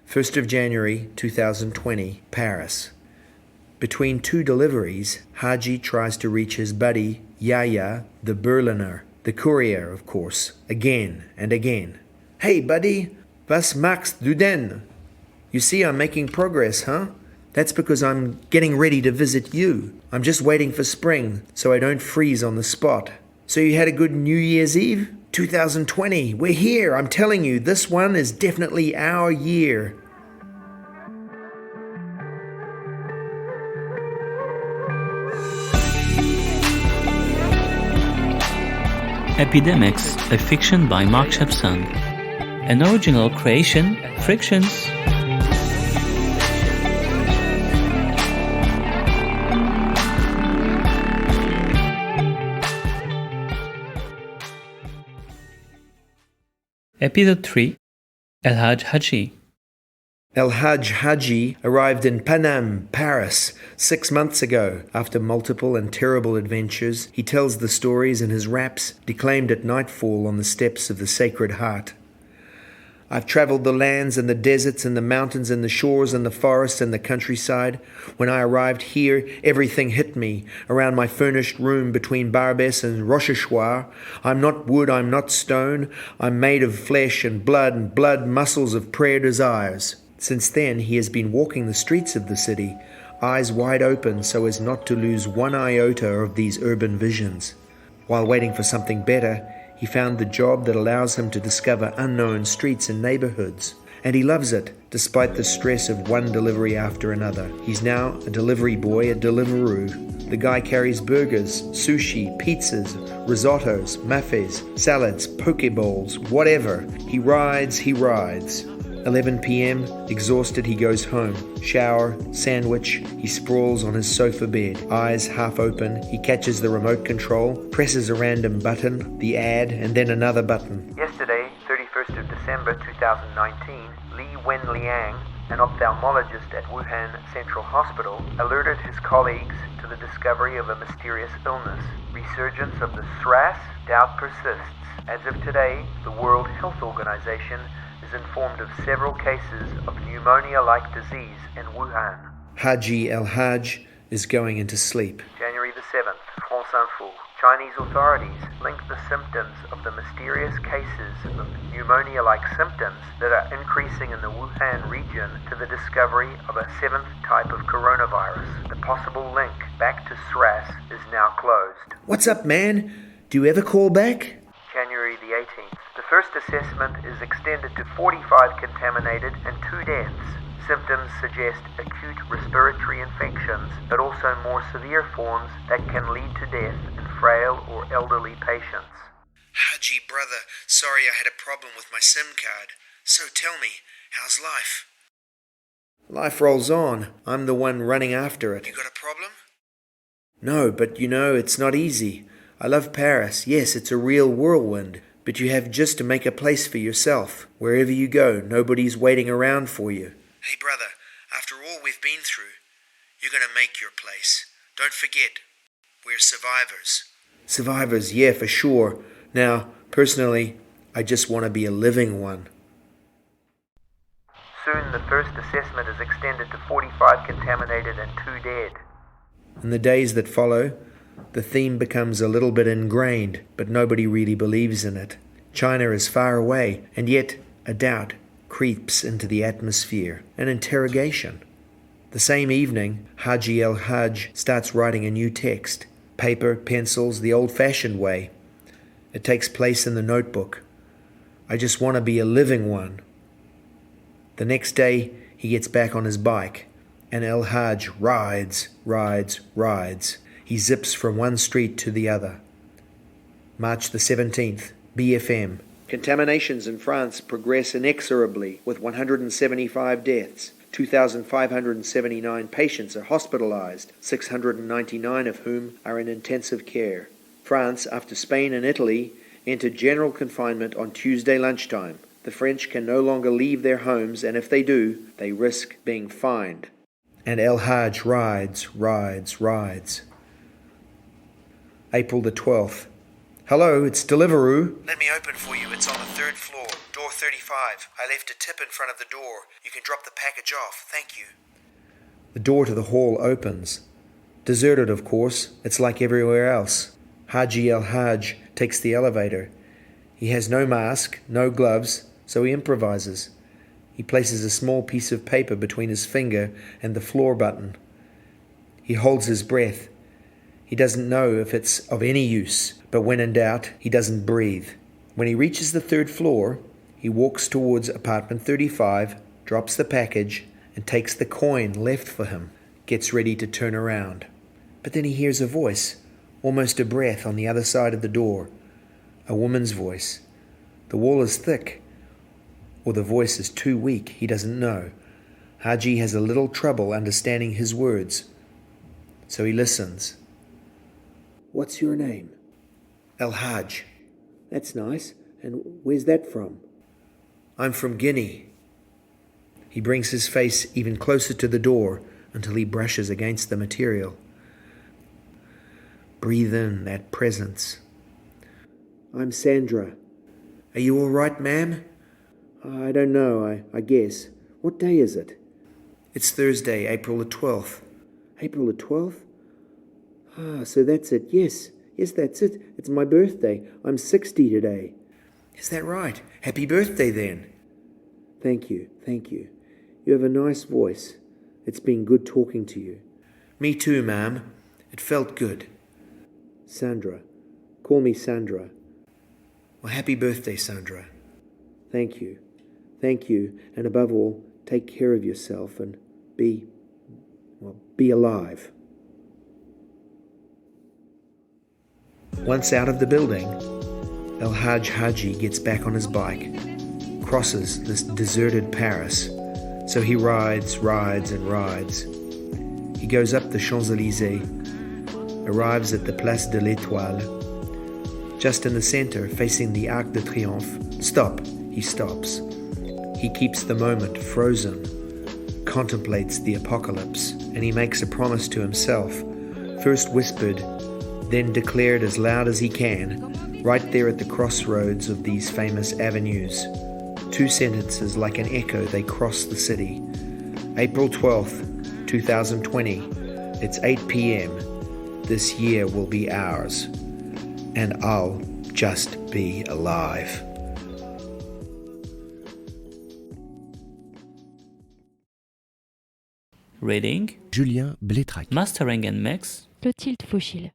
1st of January 2020, Paris. Between two deliveries, Hadji tries to reach his buddy, Yaya, the Berliner, the courier, of course, again and again. "Hey, buddy, was machst du denn? You see, I'm making progress, huh? That's because I'm getting ready to visit you. I'm just waiting for spring, so I don't freeze on the spot. So you had a good New Year's Eve? 2020, we're here, I'm telling you, this one is definitely our year." Epidemics, a fiction by Marc Cheb Sun. An original creation, Frictions. Episode 3. El-Hadj Hadji. El-Hadj Hadji arrived in Paname, Paris, 6 months ago. After multiple and terrible adventures, he tells the stories in his raps, declaimed at nightfall on the steps of the Sacred Heart. "I've traveled the lands and the deserts and the mountains and the shores and the forests and the countryside. When I arrived here, everything hit me. Around my furnished room between Barbès and Rochechouart, I'm not wood, I'm not stone. I'm made of flesh and blood muscles of prayer desires." Since then, he has been walking the streets of the city, eyes wide open so as not to lose one iota of these urban visions. While waiting for something better, he found the job that allows him to discover unknown streets and neighborhoods. And he loves it, despite the stress of one delivery after another. He's now a delivery boy, a Deliveroo. The guy carries burgers, sushi, pizzas, risottos, mafes, salads, poke bowls, whatever. He rides. 11 p.m., exhausted, he goes home. Shower, sandwich, he sprawls on his sofa bed, eyes half open. He catches the remote control, presses a random button, the ad, and then another button. Yesterday, 31st of December 2019, Li Wenliang, an ophthalmologist at Wuhan Central Hospital, alerted his colleagues to the discovery of a mysterious illness. Resurgence of the SRAS, doubt persists. As of today, the World Health Organization is informed of several cases of pneumonia-like disease in Wuhan. Hadji El-Hadj is going into sleep. January the 7th, France Info. Chinese authorities link the symptoms of the mysterious cases of pneumonia-like symptoms that are increasing in the Wuhan region to the discovery of a 7th type of coronavirus. The possible link back to SRAS is now closed. What's up, man? Do you ever call back? January the 18th. The first assessment is extended to 45 contaminated and 2 deaths. Symptoms suggest acute respiratory infections, but also more severe forms that can lead to death in frail or elderly patients. Hadji, brother, sorry I had a problem with my SIM card. So tell me, how's life? Life rolls on. I'm the one running after it. You got a problem? No, but it's not easy. I love Paris. Yes, it's a real whirlwind. But you have just to make a place for yourself. Wherever you go, nobody's waiting around for you. Hey, brother, after all we've been through, you're going to make your place. Don't forget, we're survivors. Survivors, yeah, for sure. Now, personally, I just want to be a living one. Soon the first assessment is extended to 45 contaminated and 2 dead. In the days that follow, the theme becomes a little bit ingrained, but nobody really believes in it. China is far away, and yet a doubt creeps into the atmosphere, an interrogation. The same evening, Hadji El-Hadj starts writing a new text. Paper, pencils, the old-fashioned way. It takes place in the notebook. I just want to be a living one. The next day, he gets back on his bike, and El-Hadj rides. He zips from one street to the other. March the 17th, BFM. Contaminations in France progress inexorably with 175 deaths. 2,579 patients are hospitalized, 699 of whom are in intensive care. France, after Spain and Italy, entered general confinement on Tuesday lunchtime. The French can no longer leave their homes, and if they do, they risk being fined. And El-Hadj rides. April the 12th. Hello, it's Deliveroo. Let me open for you. It's on the 3rd floor, door 35. I left a tip in front of the door. You can drop the package off. Thank you. The door to the hall opens. Deserted, of course. It's like everywhere else. Hadji Hadj takes the elevator. He has no mask, no gloves, so he improvises. He places a small piece of paper between his finger and the floor button. He holds his breath. He doesn't know if it's of any use, but when in doubt, he doesn't breathe. When he reaches the 3rd floor, he walks towards apartment 35, drops the package, and takes the coin left for him, gets ready to turn around. But then he hears a voice, almost a breath on the other side of the door. A woman's voice. The wall is thick, or the voice is too weak, he doesn't know. Hadji has a little trouble understanding his words, so he listens. What's your name? Hadj. That's nice. And where's that from? I'm from Guinea. He brings his face even closer to the door until he brushes against the material. Breathe in that presence. I'm Sandra. Are you all right, ma'am? I don't know, I guess. What day is it? It's Thursday, April the 12th. April the 12th? Ah, so that's it. Yes, that's it. It's my birthday. I'm 60 today. Is that right? Happy birthday then. Thank you. You have a nice voice. It's been good talking to you. Me too, ma'am. It felt good. Sandra. Call me Sandra. Well, happy birthday, Sandra. Thank you. And above all, take care of yourself and be alive. Once out of the building, Hadji gets back on his bike, crosses this deserted Paris, so he rides. He goes up the Champs-Élysées, arrives at the Place de l'Étoile. Just in the center, facing the Arc de Triomphe, he stops. He keeps the moment frozen, contemplates the apocalypse, and he makes a promise to himself, first whispered, then declared as loud as he can, right there at the crossroads of these famous avenues. 2 sentences like an echo, they cross the city. April 12th, 2020. It's 8 p.m. This year will be ours. And I'll just be alive. Reading Julien Blétrac. Mastering and Mix Clotilde Fauchil.